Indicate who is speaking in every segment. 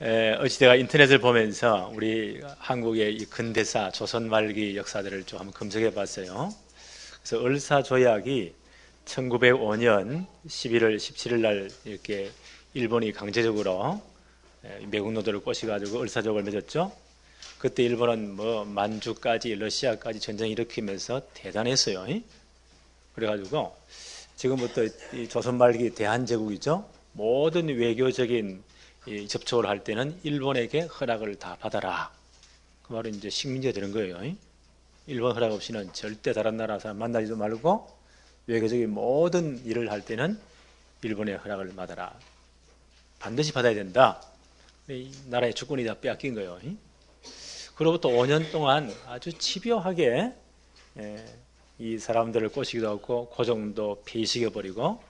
Speaker 1: 어찌다가 인터넷을 보면서 우리 한국의 이 근대사, 조선 말기 역사들을 좀 한번 검색해 봤어요. 그래서 을사조약이 1905년 11월 17일 날 이렇게 일본이 강제적으로 매국노들을 꼬시가지고 을사조약을 맺었죠. 그때 일본은 뭐 만주까지 러시아까지 전쟁 일으키면서 대단했어요. 그래가지고 지금부터 이 조선 말기 대한제국이죠. 모든 외교적인 이 접촉을 할 때는 일본에게 허락을 다 받아라. 그 말은 이제 식민지가 되는 거예요. 일본 허락 없이는 절대 다른 나라 사람 만나지도 말고 외교적인 모든 일을 할 때는 일본의 허락을 받아라. 반드시 받아야 된다. 이 나라의 주권이 다 빼앗긴 거예요. 그로부터 5년 동안 아주 집요하게 이 사람들을 꼬시기도 하고 고종도 폐위시켜버리고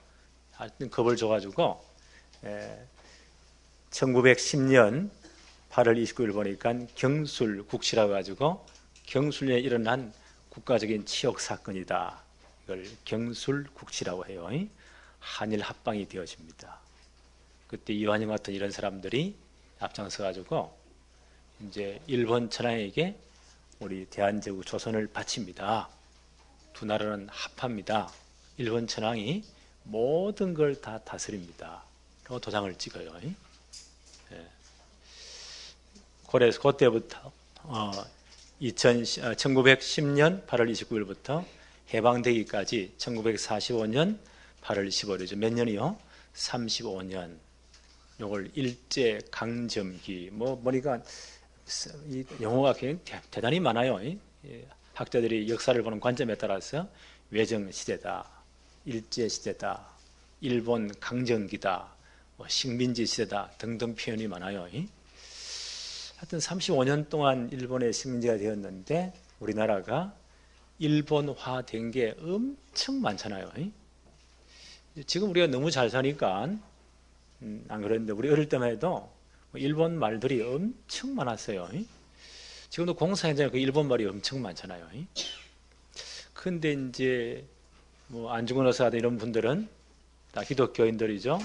Speaker 1: 하여튼 겁을 줘가지고 1910년 8월 29일 보니까 경술국시라고 가지고 경술에 일어난 국가적인 치욕 사건이다. 이걸 경술국시라고 해요. 한일 합방이 되어집니다. 그때 이완용 같은 이런 사람들이 앞장서 가지고 이제 일본 천황에게 우리 대한제국 조선을 바칩니다. 두 나라는 합합니다. 일본 천황이 모든 걸 다 다스립니다. 그리고 도장을 찍어요. 그래서 그때부터 1910년 8월 29일부터 해방되기까지 1945년 8월 15일이죠. 몇 년이요? 35년. 요걸 일제 강점기. 보니까 이 용어가 굉장히 대단히 많아요. 학자들이 역사를 보는 관점에 따라서 외정 시대다, 일제 시대다, 일본 강점기다, 식민지 시대다 등등 표현이 많아요. 하여튼 35년 동안 일본의 식민지가 되었는데 우리나라가 일본화된 게 엄청 많잖아요. 지금 우리가 너무 잘 사니까 안 그랬는데 우리 어릴 때만 해도 일본 말들이 엄청 많았어요. 지금도 공사 현장에 그 일본 말이 엄청 많잖아요. 근데 이제 안중근 의사들 이런 분들은 다 기독교인들이죠.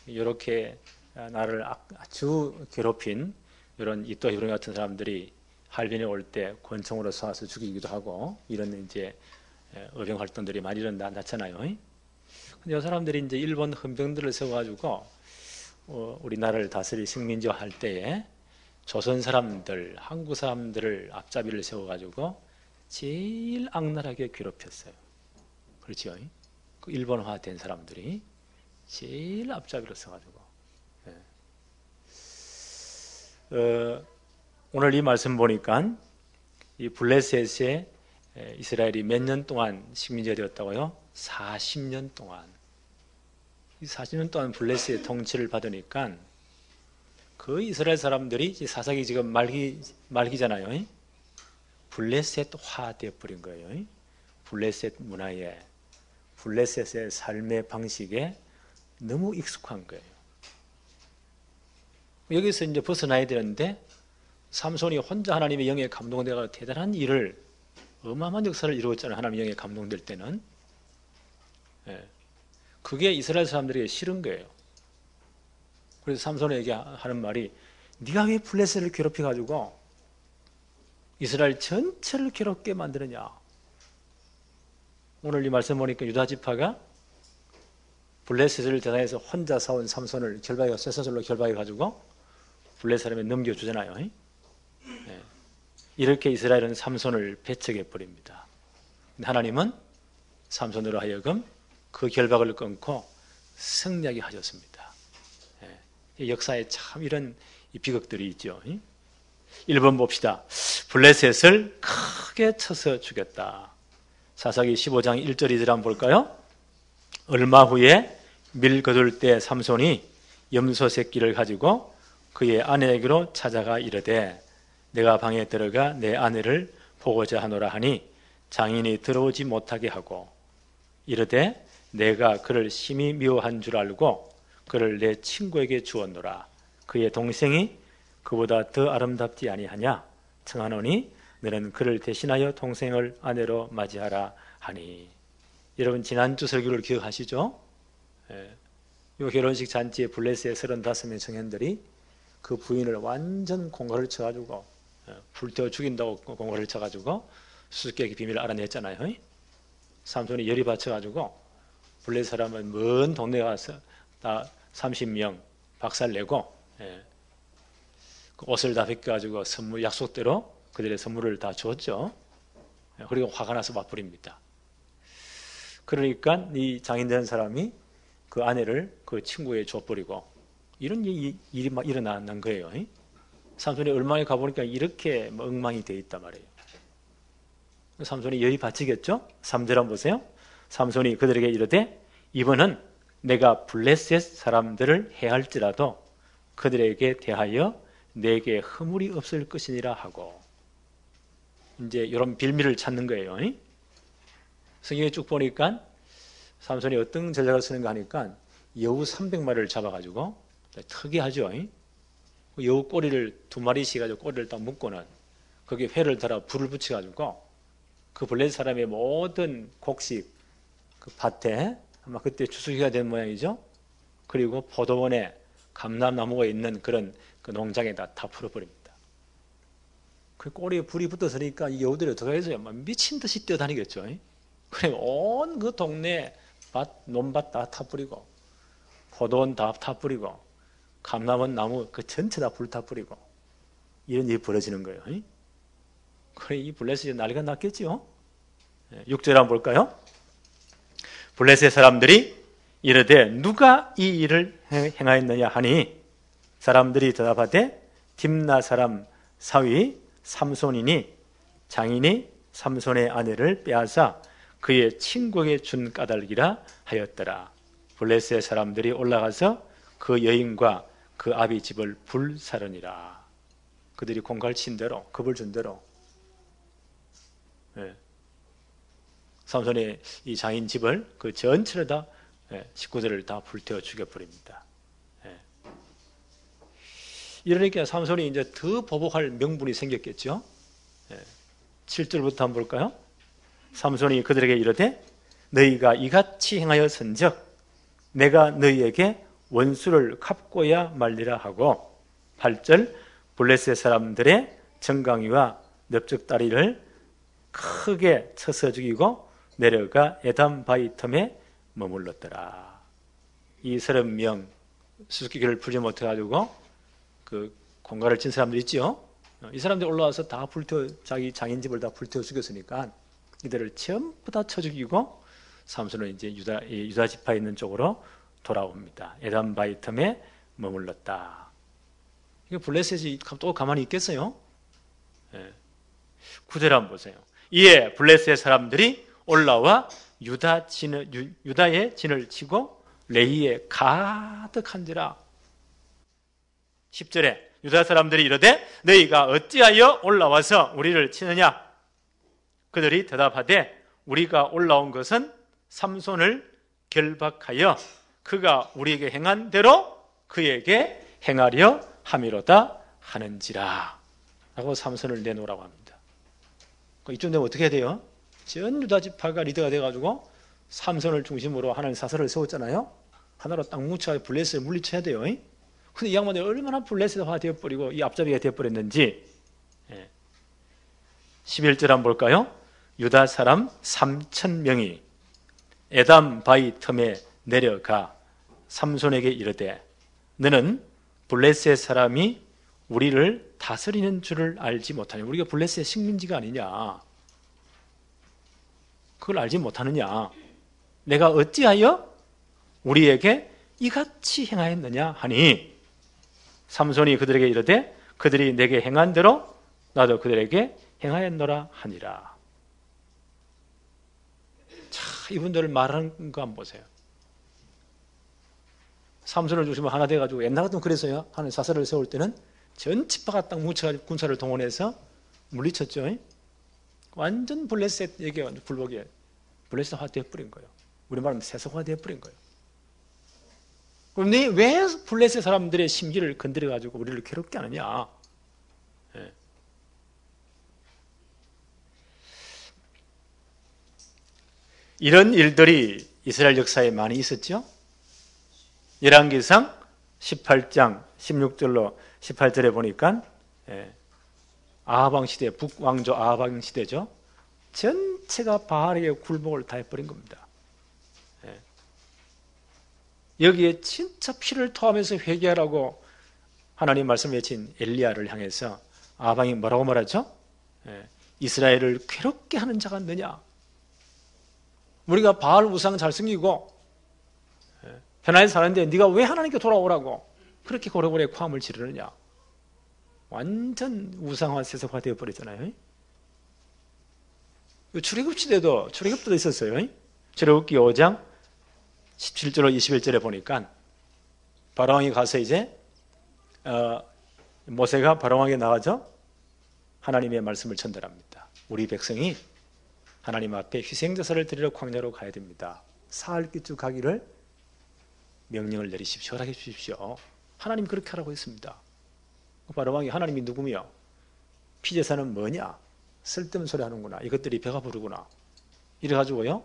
Speaker 1: 이렇게 나를 아주 괴롭힌 이런 이토 히로리 같은 사람들이 할빈에 올 때 권총으로 쏴서 죽이기도 하고 이런 이제 의병 활동들이 많이 일어났잖아요. 근데 이 사람들이 이제 일본 헌병들을 세워가지고 우리나라를 다스릴 식민지화 할 때에 조선 사람들, 한국 사람들을 앞잡이를 세워가지고 제일 악랄하게 괴롭혔어요. 그렇죠? 그 일본화된 사람들이 제일 앞잡이로 서가지고. 오늘 이 말씀 보니까 이 블레셋에 이스라엘이 몇 년 동안 식민지가 되었다고요? 40년 동안. 이 40년 동안 블레셋의 통치를 받으니까 그 이스라엘 사람들이 사사기 지금 말기잖아요. 블레셋화 되어버린 거예요. 블레셋 문화에, 블레셋의 삶의 방식에 너무 익숙한 거예요. 여기서 이제 벗어나야 되는데 삼손이 혼자 하나님의 영에 감동되어 대단한 일을 어마어마한 역사를 이루었잖아요. 하나님의 영에 감동될 때는. 그게 이스라엘 사람들에게 싫은 거예요. 그래서 삼손에게 하는 말이 네가 왜 블레셋을 괴롭혀가지고 이스라엘 전체를 괴롭게 만드느냐. 오늘 이 말씀 보니까 유다 지파가 블레셋을 대상해서 혼자 싸운 삼손을 쇠사슬로 결박해가지고 블레셋 사람에 넘겨주잖아요. 이렇게 이스라엘은 삼손을 배척해버립니다. 하나님은 삼손으로 하여금 그 결박을 끊고 승리하게 하셨습니다. 역사에 참 이런 비극들이 있죠. 1번 봅시다. 블레셋을 크게 쳐서 죽였다. 사사기 15장 1절 2절 한번 볼까요? 얼마 후에 밀 거둘 때 삼손이 염소 새끼를 가지고 그의 아내에게로 찾아가 이르되 내가 방에 들어가 내 아내를 보고자 하노라 하니 장인이 들어오지 못하게 하고 이르되 내가 그를 심히 미워한 줄 알고 그를 내 친구에게 주었노라. 그의 동생이 그보다 더 아름답지 아니하냐 청하노니 너는 그를 대신하여 동생을 아내로 맞이하라 하니. 여러분 지난주 설교를 기억하시죠? 이 결혼식 잔치에 블레셋의 35명 청년들이 그 부인을 완전 공갈을 쳐가지고 불태워 죽인다고 공갈을 쳐가지고 수수께끼 비밀을 알아냈잖아요. 삼손이 열이 받쳐가지고 블레셋 사람은 먼 동네 가서 다 30명 박살내고 그 옷을 다 벗겨가지고 선물 약속대로 그들의 선물을 다 줬죠. 그리고 화가 나서 맞부립니다. 그러니까 이 장인 된 사람이 그 아내를 그 친구에 줘버리고 이런 일이 막 일어난 거예요. 삼손이 얼마나 가보니까 이렇게 엉망이 돼 있단 말이에요. 삼손이 열이 받치겠죠? 3절 한번 보세요. 삼손이 그들에게 이르되 이번은 내가 블레셋 사람들을 해할지라도 그들에게 대하여 내게 허물이 없을 것이니라 하고, 이제 이런 빌미를 찾는 거예요. 성경에 쭉 보니까 삼손이 어떤 전략을 쓰는가 하니까 여우 300마리를 잡아가지고 특이하죠. 여우 꼬리를 2마리씩 가지고 꼬리를 딱 묶고는 거기에 회를 달아 불을 붙여가지고 그 블레셋 사람의 모든 곡식 그 밭에 아마 그때 추수기가 된 모양이죠. 그리고 포도원에 감람나무가 있는 그런 그 농장에다 다 풀어버립니다. 그 꼬리에 불이 붙었으니까 이 여우들이 어떻게 해서요? 미친 듯이 뛰어다니겠죠. 그래 온 그 동네 논밭 다 타버리고 포도원 다 타버리고 감람원 나무 그 전체 다 불 타버리고 이런 일이 벌어지는 거예요. 그래 이 블레셋이 난리가 났겠죠. 6절 한번 볼까요? 블레셋 사람들이 이르되 누가 이 일을 행하였느냐 하니 사람들이 대답하되 딥나 사람 사위 삼손이니 장인이 삼손의 아내를 빼앗아 그의 친구에게 준 까닭이라 하였더라. 블레셋 사람들이 올라가서 그 여인과 그 아비 집을 불사르니라. 그들이 공갈친 대로 겁을 준 대로 삼손의 이 장인 집을 그 전체를 다 식구들을 다 불태워 죽여버립니다. 이러니까 삼손이 이제 더 보복할 명분이 생겼겠죠. 7절부터 한번 볼까요? 삼손이 그들에게 이르되 너희가 이같이 행하였은즉 내가 너희에게 원수를 갚고야 말리라 하고 8절 블레셋 사람들의 정강이와 넓적다리를 크게 쳐서 죽이고 내려가 에담 바위 틈에 머물렀더라. 이 30명 수수께끼를 풀지 못해가지고 그 공갈을 친 사람들 있죠. 이 사람들이 올라와서 다 불태워 자기 장인 집을 다 불태워 죽였으니까 이들을 전부 다 쳐 죽이고 삼손은 이제 유다 지파 있는 쪽으로 돌아옵니다. 에담 바위 틈에 머물렀다. 이거 블레셋이 또 가만히 있겠어요? 9절 한번 보세요. 이에 블레셋 사람들이 올라와 유다의 진을 치고 레이에 가득한지라. 10절에 유다 사람들이 이르되 너희가 어찌하여 올라와서 우리를 치느냐? 그들이 대답하되 우리가 올라온 것은 삼손을 결박하여 그가 우리에게 행한 대로 그에게 행하려 함이로다 하는지라 라고 삼손을 내놓으라고 합니다. 이쯤 되면 어떻게 해야 돼요? 전 유다 지파가 리더가 돼가지고 삼손을 중심으로 하나님 사설을 세웠잖아요. 하나로 딱 뭉쳐 블레셋을 물리쳐야 돼요. 근데 이 양반들이 얼마나 블레셋화 되어버리고 이 앞잡이가 되어버렸는지 11절 한번 볼까요? 유다 사람 3,000명이 에담 바위 틈에 내려가 삼손에게 이르되 너는 블레셋 사람이 우리를 다스리는 줄을 알지 못하냐? 우리가 블레셋 식민지가 아니냐? 그걸 알지 못하느냐? 내가 어찌하여 우리에게 이같이 행하였느냐 하니 삼손이 그들에게 이르되 그들이 내게 행한 대로 나도 그들에게 행하였노라 하니라. 자, 이분들을 말하는 거 한번 보세요. 삼손을 중심으로 하나 돼가지고 옛날 같으면 그래서요. 하는 사설을 세울 때는 전 지파가 딱 뭉쳐가지고 군사를 동원해서 물리쳤죠. 완전 블레셋 얘기가 완전 불복이에요. 블레셋화 되어버린 거예요. 우리말하면 세속화 되어버린 거예요. 그런데 왜 블레셋 사람들의 심기를 건드려가지고 우리를 괴롭게 하느냐? 이런 일들이 이스라엘 역사에 많이 있었죠. 열왕기상 18장 16절로 18절에 보니까 아하방 시대, 북왕조 아하방 시대죠. 전체가 바알에게 굴복을 다 해버린 겁니다. 여기에 진짜 피를 토하면서 회개하라고 하나님 말씀 외친 엘리야를 향해서 아방이 뭐라고 말하죠? 이스라엘을 괴롭게 하는 자가 있느냐? 우리가 바알 우상 잘 섬기고 편하게 사는데 네가 왜 하나님께 돌아오라고 그렇게 고래고래 고함을 지르느냐? 완전 우상화 세속화 되어버렸잖아요. 출애굽도 있었어요. 출애굽기 5장 17절로 21절에 보니까 바로왕이 가서 이제 모세가 바로왕에게 나가죠. 하나님의 말씀을 전달합니다. 우리 백성이 하나님 앞에 희생제사를 드리러 광야로 가야 됩니다. 사흘 길쭉 가기를 명령을 내리십시오. 허락해 주십시오. 하나님 그렇게 하라고 했습니다. 바로왕이 하나님이 누구며 피제사는 뭐냐? 쓸데없는 소리 하는구나. 이것들이 배가 부르구나. 이래가지고요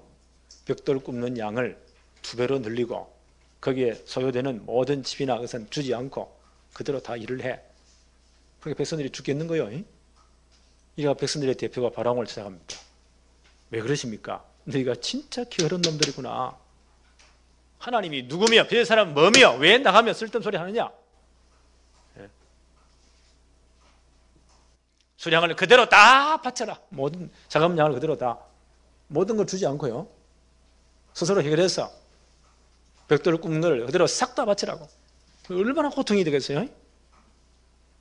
Speaker 1: 벽돌 굽는 양을 2배로 늘리고 거기에 소요되는 모든 집이나 것은 주지 않고 그대로 다 일을 해. 그러니까 백성들이 죽겠는 거예요. 이가 백성들의 대표가 바로왕을 찾아갑니다. 왜 그러십니까? 너희가 진짜 게으른 놈들이구나. 하나님이 누구며 피제사는 뭐며 왜 나가며 쓸데없는 소리 하느냐? 수량을 그대로 다 바쳐라. 모든 자금량을 그대로 다 모든 걸 주지 않고요 스스로 해결해서 벽돌을 굽는 걸 그대로 싹 다 바치라고. 얼마나 고통이 되겠어요?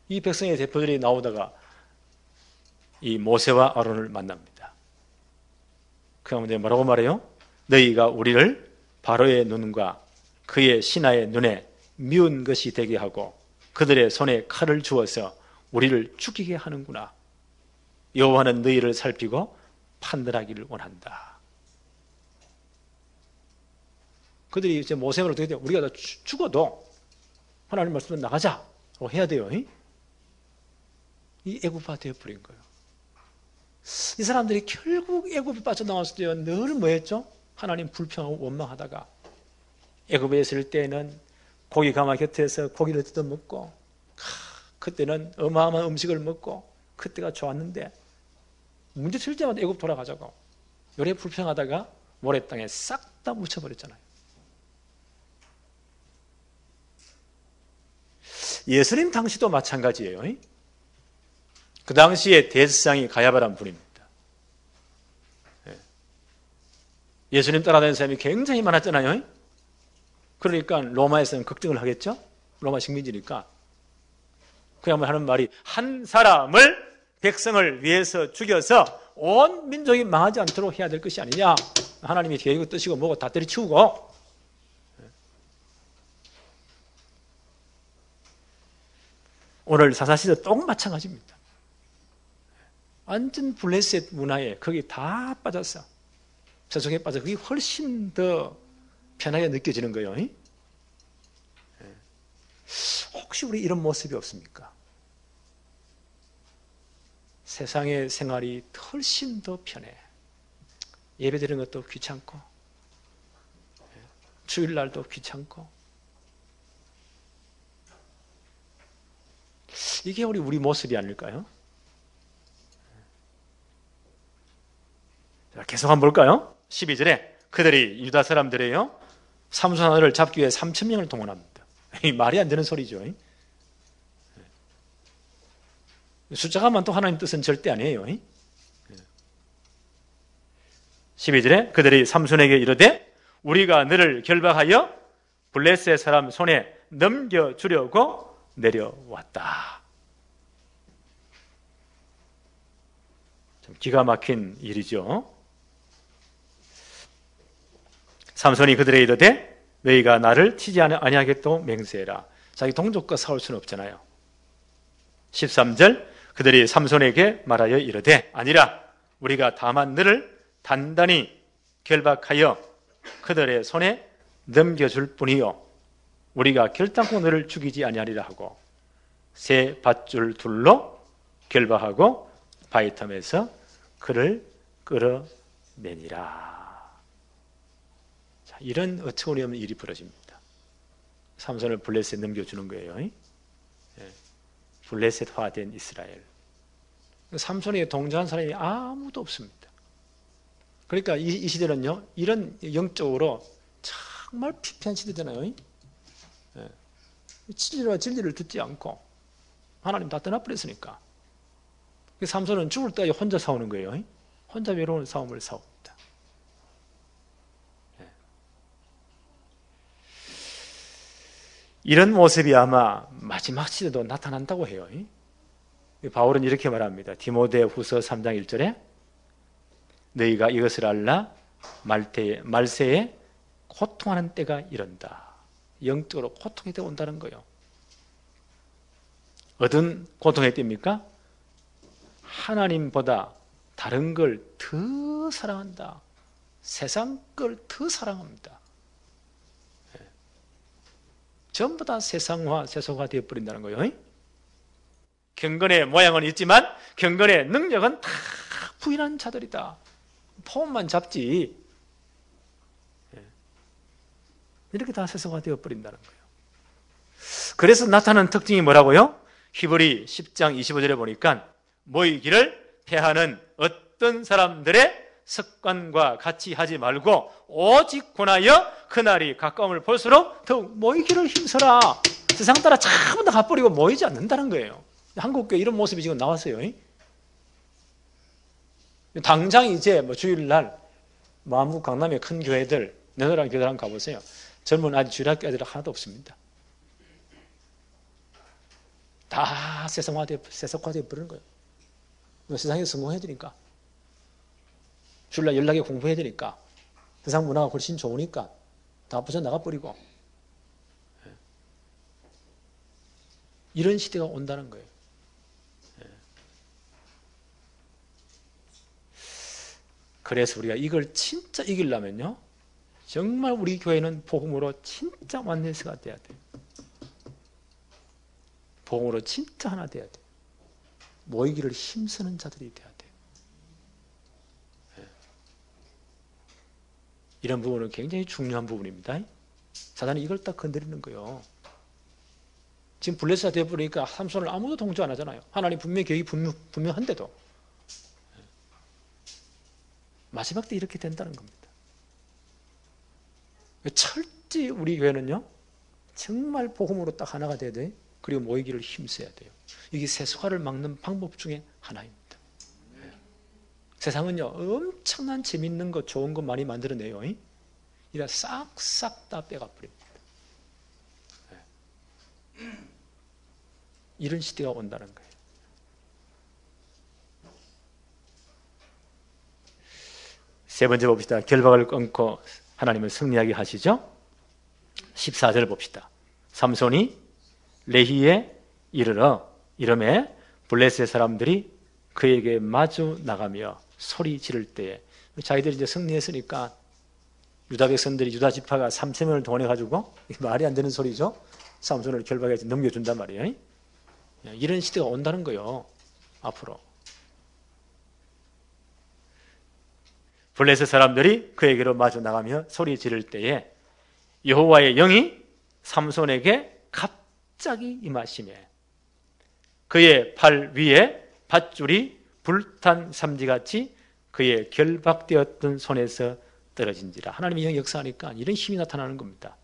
Speaker 1: 이 백성의 대표들이 나오다가 이 모세와 아론을 만납니다. 그 가운데 뭐라고 말해요? 너희가 우리를 바로의 눈과 그의 신하의 눈에 미운 것이 되게 하고 그들의 손에 칼을 주어서 우리를 죽이게 하는구나. 여호와는 너희를 살피고 판단하기를 원한다. 그들이 이제 모세를 어떻게 돼요? 우리가 다 죽어도 하나님 말씀으로 나가자고 해야 돼요. 이 애굽화 되어버린 거예요. 이 사람들이 결국 애굽에 빠져나왔을 때 늘 뭐했죠? 하나님 불평하고 원망하다가 애굽에 있을 때는 고기 가마 곁에서 고기를 뜯어 먹고 그때는 어마어마한 음식을 먹고 그때가 좋았는데 문제 칠 때마다 애굽 돌아가자고 요래 불평하다가 모래땅에 싹 다 묻혀버렸잖아요. 예수님 당시도 마찬가지예요. 그 당시에 대제사장이 가야바라는 분입니다. 예수님 따라다니는 사람이 굉장히 많았잖아요. 그러니까 로마에서는 걱정을 하겠죠. 로마 식민지니까. 그야말로 하는 말이 한 사람을 백성을 위해서 죽여서 온 민족이 망하지 않도록 해야 될 것이 아니냐. 하나님이 계획이고 뜻이고 뭐고 다 때려치우고. 오늘 사사시대 또 마찬가지입니다. 완전 블레셋 문화에 거기 다 빠졌어. 세속에 빠져 그게 훨씬 더 편하게 느껴지는 거예요. 혹시 우리 이런 모습이 없습니까? 세상의 생활이 훨씬 더 편해. 예배드리는 것도 귀찮고 주일날도 귀찮고 이게 우리 모습이 아닐까요? 자, 계속 한번 볼까요? 12절에 그들이 유다 사람들이에요 삼손 아들을 잡기 위해 3,000명을 동원합니다. 말이 안 되는 소리죠. 숫자가 많다고 하나님 뜻은 절대 아니에요. 12절에 그들이 삼손에게 이르되 우리가 너를 결박하여 블레셋 사람 손에 넘겨주려고 내려왔다. 참 기가 막힌 일이죠. 삼손이 그들에게 이르되 너희가 나를 치지 아니하겠다고 맹세해라. 자기 동족과 싸울 수는 없잖아요. 13절 그들이 삼손에게 말하여 이르되 아니라 우리가 다만 너를 단단히 결박하여 그들의 손에 넘겨줄 뿐이요 우리가 결단코 너를 죽이지 아니하리라 하고 새 밧줄 둘로 결박하고 바위탐에서 그를 끌어내니라. 자, 이런 어처구니 없는 일이 벌어집니다. 삼손을 블레셋에 넘겨주는 거예요. 예. 블레셋화된 이스라엘. 삼손에게 동조한 사람이 아무도 없습니다. 그러니까 이 시대는요, 이런 영적으로 정말 피폐한 시대잖아요. 예. 진리와 진리를 듣지 않고 하나님 다 떠나버렸으니까. 삼손은 죽을 때까지 혼자 싸우는 거예요. 혼자 외로운 싸움을 싸웁니다. 예. 이런 모습이 아마 마지막 시대도 나타난다고 해요. 바울은 이렇게 말합니다. 디모데후서 3장 1절에 너희가 이것을 알라 말세에 고통하는 때가 이른다. 영적으로 고통의 때가 온다는 거예요. 어떤 고통의 때입니까? 하나님보다 다른 걸 더 사랑한다. 세상 걸 더 사랑합니다. 전부 다 세상화, 세속화 되어버린다는 거예요. 경건의 모양은 있지만 경건의 능력은 다 부인한 자들이다. 폼만 잡지. 이렇게 다 세속화 되어버린다는 거예요. 그래서 나타나는 특징이 뭐라고요? 히브리 10장 25절에 보니까 모이기를 패하는 어떤 사람들의 습관과 같이 하지 말고 오직 권하여 그날이 가까움을 볼수록 더욱 모이기를 힘써라. 세상 따라 전부 다 가버리고 모이지 않는다는 거예요. 한국교회 이런 모습이 지금 나왔어요. 당장 이제 주일날 마음국 강남의 큰 교회들, 내노랑 교회들 한번 가보세요. 젊은 아직 주일학교 애들 하나도 없습니다. 다 세속화되어 버리는 거예요. 세상에 성공해야 되니까. 주일날 연락에 공부해야 되니까. 세상 문화가 훨씬 좋으니까 다 부서나가버리고. 이런 시대가 온다는 거예요. 그래서 우리가 이걸 진짜 이기려면요, 정말 우리 교회는 복음으로 진짜 완전체가 돼야 돼요. 복음으로 진짜 하나 돼야 돼요. 모이기를 힘쓰는 자들이 돼야 돼요. 이런 부분은 굉장히 중요한 부분입니다. 사단이 이걸 딱 건드리는 거예요. 지금 블레셋이 되어버리니까 삼손을 아무도 동조 안 하잖아요. 하나님 분명히 계획이 분명한데도. 마지막 때 이렇게 된다는 겁니다. 철저히 우리 교회는요, 정말 복음으로 딱 하나가 돼야 돼요. 그리고 모이기를 힘써야 돼요. 이게 세속화를 막는 방법 중에 하나입니다. 세상은요, 엄청난 재밌는 것, 좋은 것 많이 만들어내요. 이라 싹싹 다 빼가버립니다. 이런 시대가 온다는 거예요. 세 번째 봅시다. 결박을 끊고 하나님을 승리하게 하시죠. 14절 봅시다. 삼손이 레히에 이름에 블레셋 사람들이 그에게 마주 나가며 소리 지를 때에, 자기들이 이제 승리했으니까 유다 백성들이, 유다 지파가 3,000명을 동원해가지고, 말이 안 되는 소리죠. 삼손을 결박해서 넘겨준단 말이에요. 이런 시대가 온다는 거예요. 앞으로. 블레셋 사람들이 그에게로 마주 나가며 소리 지를 때에 여호와의 영이 삼손에게 갑자기 임하시매 그의 팔 위에 밧줄이 불탄 삼지같이 그의 결박되었던 손에서 떨어진지라. 하나님의 영이 역사하니까 이런 힘이 나타나는 겁니다.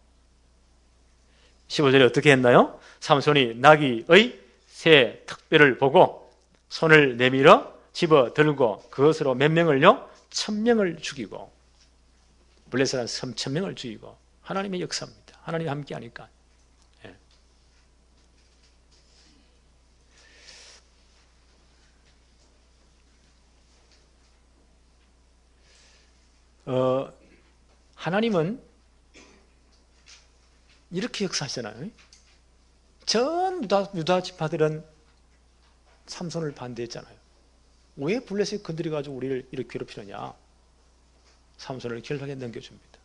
Speaker 1: 15절에 어떻게 했나요? 삼손이 나귀의 새 특별을 보고 손을 내밀어 집어 들고 그것으로 몇 명을요? 1,000명을 죽이고, 블레셋은 3,000명을 죽이고. 하나님의 역사입니다. 하나님이 함께 하니까. 하나님은 이렇게 역사하시잖아요. 전 유다 지파들은 삼손을 반대했잖아요. 왜 블레셋이 건드려가지고 우리를 이렇게 괴롭히느냐. 삼손을 결박에 넘겨줍니다.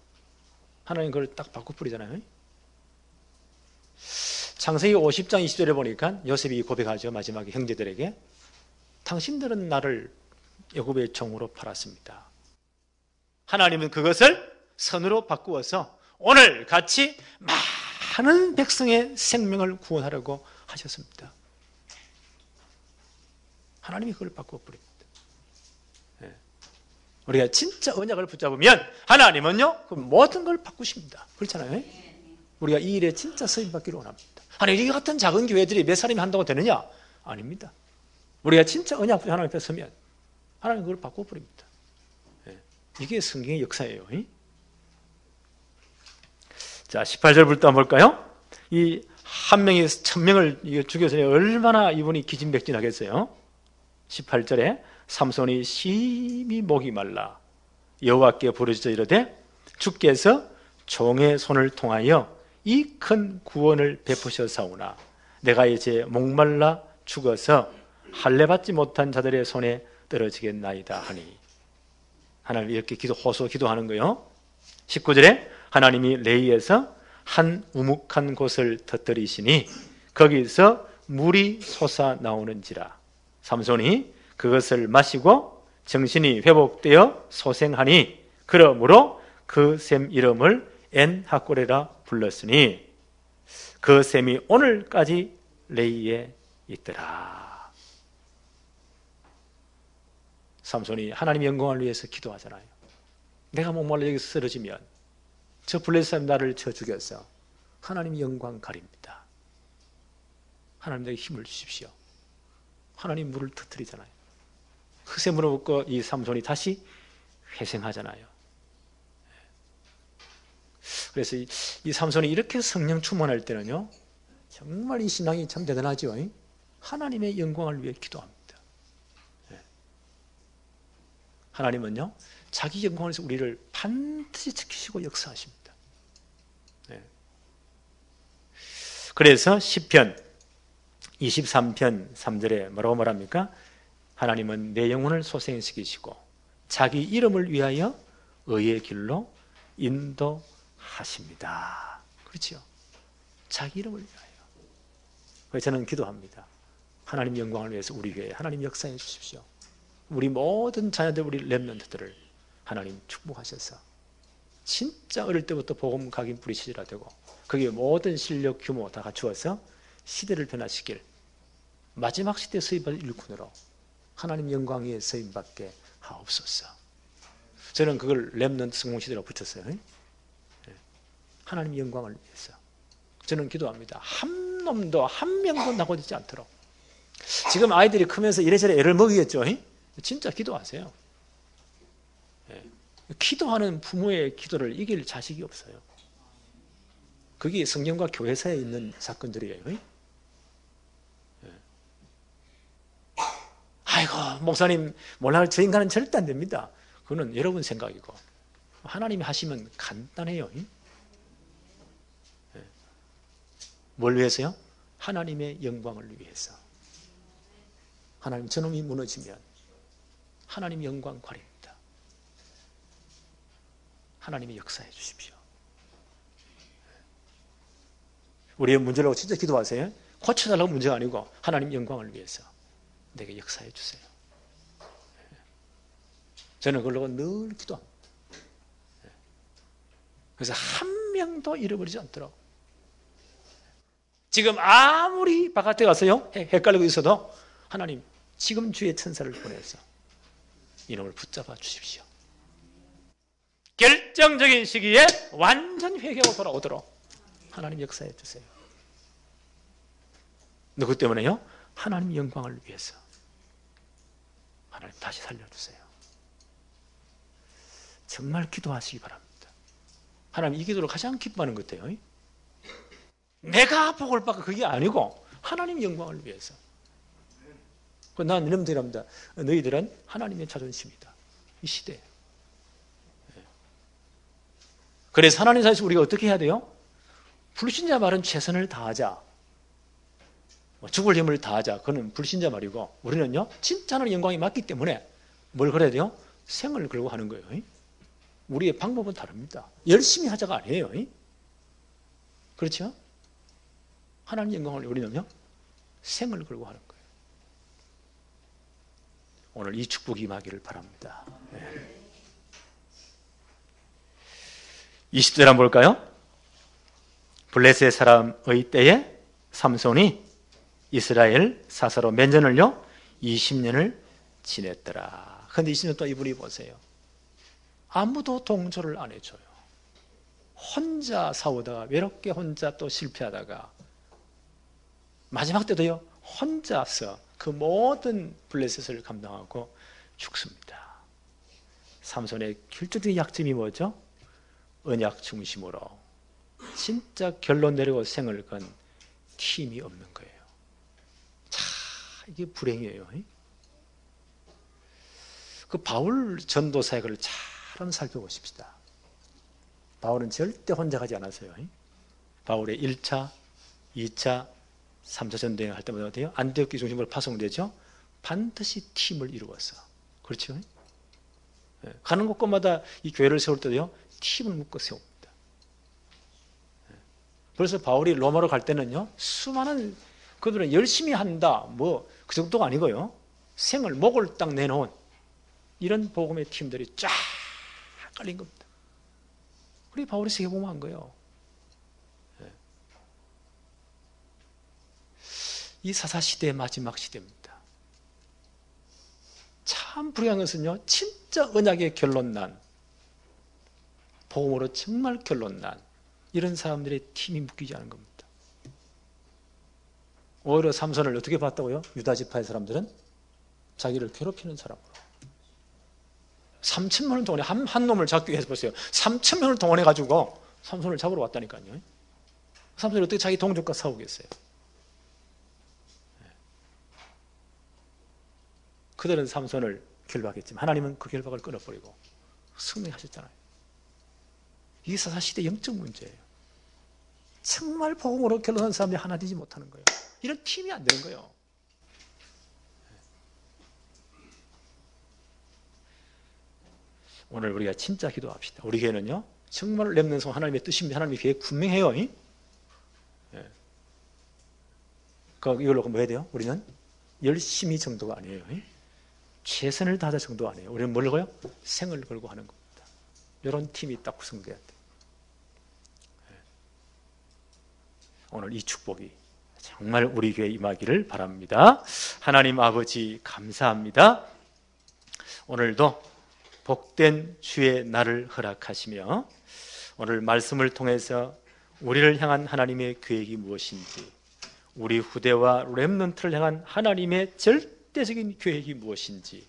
Speaker 1: 하나님 그걸 딱 바꿔버리잖아요. 창세기 50장 20절에 보니까 요셉이 고백하죠. 마지막에 형제들에게 당신들은 나를 애굽의 종으로 팔았습니다. 하나님은 그것을 선으로 바꾸어서 오늘 같이 많은 백성의 생명을 구원하려고 하셨습니다. 하나님이 그걸 바꿔버립니다. 우리가 진짜 언약을 붙잡으면 하나님은요, 그 모든 걸 바꾸십니다. 그렇잖아요. 우리가 이 일에 진짜 쓰임받기를 원합니다. 아니, 이 같은 작은 교회들이 몇 사람이 한다고 되느냐? 아닙니다. 우리가 진짜 언약 붙잡고 하나님 앞에 서면 하나님 그걸 바꿔버립니다. 이게 성경의 역사예요. 자, 18절부터 한번 볼까요? 이 한 명이 1000명을 죽여서 얼마나 이분이 기진맥진하겠어요? 18절에 삼손이 심히 목이 말라 여호와께 부르짖어 이르되 주께서 종의 손을 통하여 이 큰 구원을 베푸셨사오나 내가 이제 목말라 죽어서 할례받지 못한 자들의 손에 떨어지겠나이다 하니, 하나님 이렇게 호소 기도하는 거예요. 19절에 하나님이 레이에서 한 우묵한 곳을 터뜨리시니 거기서 물이 솟아 나오는지라. 삼손이 그것을 마시고 정신이 회복되어 소생하니 그러므로 그 샘 이름을 엔하꼬레라 불렀으니 그 샘이 오늘까지 레이에 있더라. 삼손이 하나님의 영광을 위해서 기도하잖아요. 내가 목말라 여기서 쓰러지면 저 블레셋 사람 나를 쳐 죽여서 하나님 영광 가립니다. 하나님 내게 힘을 주십시오. 하나님 물을 터뜨리잖아요. 흑샘으로 먹고 이 삼손이 다시 회생하잖아요. 그래서 이 삼손이 이렇게 성령 충만할 때는요, 정말 이 신앙이 참 대단하죠. 하나님의 영광을 위해 기도합니다. 하나님은요, 자기 영광을 위해서 우리를 반드시 지키시고 역사하십니다. 그래서 시편 23편 3절에 뭐라고 말합니까? 하나님은 내 영혼을 소생시키시고 자기 이름을 위하여 의의 길로 인도하십니다. 그렇죠? 자기 이름을 위하여. 그래서 저는 기도합니다. 하나님 영광을 위해서 우리 교회에 하나님 역사해 주십시오. 우리 모든 자녀들, 우리 렘넌트들을 하나님 축복하셔서 진짜 어릴 때부터 복음 각인 뿌리시라 되고 거기에 모든 실력 규모 다 갖추어서 시대를 변화시킬 마지막 시대 서임받을 일꾼으로 하나님 영광 위에 서임받게 하옵소서. 저는 그걸 렘넌트 성공시대라고 붙였어요. 하나님 영광을 위해서 저는 기도합니다. 한 놈도 한 명도 낙오되지 않도록. 지금 아이들이 크면서 이래저래 애를 먹이겠죠. 진짜 기도하세요. 기도하는 부모의 기도를 이길 자식이 없어요. 그게 성경과 교회사에 있는 사건들이에요. 아이고 목사님 몰라, 저 인간은 절대 안 됩니다. 그거는 여러분 생각이고 하나님이 하시면 간단해요. 뭘 위해서요? 하나님의 영광을 위해서. 하나님 저놈이 무너지면 하나님 영광 가립니다. 하나님이 역사해 주십시오. 우리의 문제라고 진짜 기도하세요. 고쳐달라고 문제가 아니고 하나님 영광을 위해서 내게 역사해 주세요. 저는 그걸로 늘 기도합니다. 그래서 한 명도 잃어버리지 않도록. 지금 아무리 바깥에 가서요 헷갈리고 있어도 하나님 지금 주의 천사를 보내서 이놈을 붙잡아 주십시오. 결정적인 시기에 완전 회개하고 돌아오도록 하나님 역사해 주세요. 누구 때문에요? 하나님 영광을 위해서. 하나님 다시 살려주세요. 정말 기도하시기 바랍니다. 하나님 이 기도를 가장 기뻐하는 것 같아요. 내가 복을 받고 그게 아니고 하나님 영광을 위해서. 난 이런 말합니다. 너희들은 하나님의 자존심이다. 이 시대에. 그래서 하나님 사이에서 우리가 어떻게 해야 돼요? 불신자 말은 최선을 다하자. 죽을 힘을 다하자. 그건 불신자 말이고 우리는요 진짜 하나님 영광이 맞기 때문에 뭘 그래야 돼요? 생을 걸고 하는 거예요. 우리의 방법은 다릅니다. 열심히 하자가 아니에요. 그렇죠? 하나님 영광을 우리는요 생을 걸고 하는 거예요. 오늘 이 축복이 임하기를 바랍니다. 20절 한번 볼까요? 블레셋 사람의 때에 삼손이 이스라엘 사사로 몇 년을요? 20년을 지냈더라. 그런데 20년 동안 이분이 보세요. 아무도 동조를 안 해줘요. 혼자 싸우다가 외롭게 혼자 또 실패하다가 마지막 때도요 혼자서 그 모든 블레셋을 감당하고 죽습니다. 삼손의 결정적인 약점이 뭐죠? 언약 중심으로 진짜 결론 내리고 생을 건 힘이 없는 거예요. 자, 이게 불행이에요. 그 바울 전도사의 글을 잘 한번 살펴보십시다. 바울은 절대 혼자 가지 않았어요. 바울의 1차, 2차, 3차 전도행 할 때마다 어때요? 안디옥 중심으로 파송되죠? 반드시 팀을 이루었어. 그렇죠? 가는 곳곳마다 이 교회를 세울 때도요, 팀을 묶어 세웁니다. 그래서 바울이 로마로 갈 때는요, 수많은 그들은 열심히 한다, 뭐 그 정도가 아니고요, 생을 목을 딱 내놓은 이런 복음의 팀들이 쫙 깔린 겁니다. 우리 바울이 세계복음한 거예요. 이 사사시대의 마지막 시대입니다. 참 불행한 것은요, 진짜 언약의 결론 난, 복음으로 정말 결론 난 이런 사람들의 팀이 묶이지 않은 겁니다. 오히려 삼손을 어떻게 봤다고요? 유다 지파의 사람들은 자기를 괴롭히는 사람으로. 3,000명을 동원해 한 놈을 잡기 위해서 보세요. 3,000명을 동원해가지고 삼손을 잡으러 왔다니까요. 삼손이 어떻게 자기 동족과 싸우겠어요? 그들은 삼손을 결박했지만 하나님은 그 결박을 끊어버리고 승리하셨잖아요. 이게 사사시대 영적 문제예요. 정말 복음으로 결론한 사람들이 하나 되지 못하는 거예요. 이런 팀이 안 되는 거예요. 오늘 우리가 진짜 기도합시다. 우리 교회는요, 정말 렘넌트 하나님의 뜻입니다. 하나님의 계획 분명해요. 이걸로 뭐 해야 돼요? 우리는 열심히 정도가 아니에요. 최선을 다하자 정도 아니에요. 우리는 뭘 걸고요? 생을 걸고 하는 겁니다. 이런 팀이 딱 구성돼야 돼요. 오늘 이 축복이 정말 우리 교회에 임하기를 바랍니다. 하나님 아버지 감사합니다. 오늘도 복된 주의 날을 허락하시며 오늘 말씀을 통해서 우리를 향한 하나님의 계획이 무엇인지, 우리 후대와 렘넌트를 향한 하나님의 절대적인 계획이 무엇인지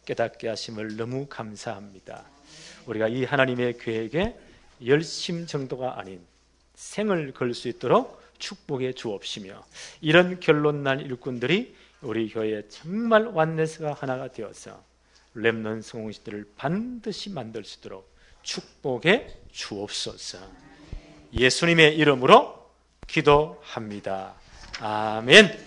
Speaker 1: 깨닫게 하심을 너무 감사합니다. 우리가 이 하나님의 계획에 열심 정도가 아닌 생을 걸 수 있도록 축복해 주옵시며, 이런 결론 난 일꾼들이 우리 교회에 정말 완네스가 하나가 되어서 렘넌트 성공시대를 반드시 만들 수 있도록 축복해 주옵소서. 예수님의 이름으로 기도합니다. 아멘.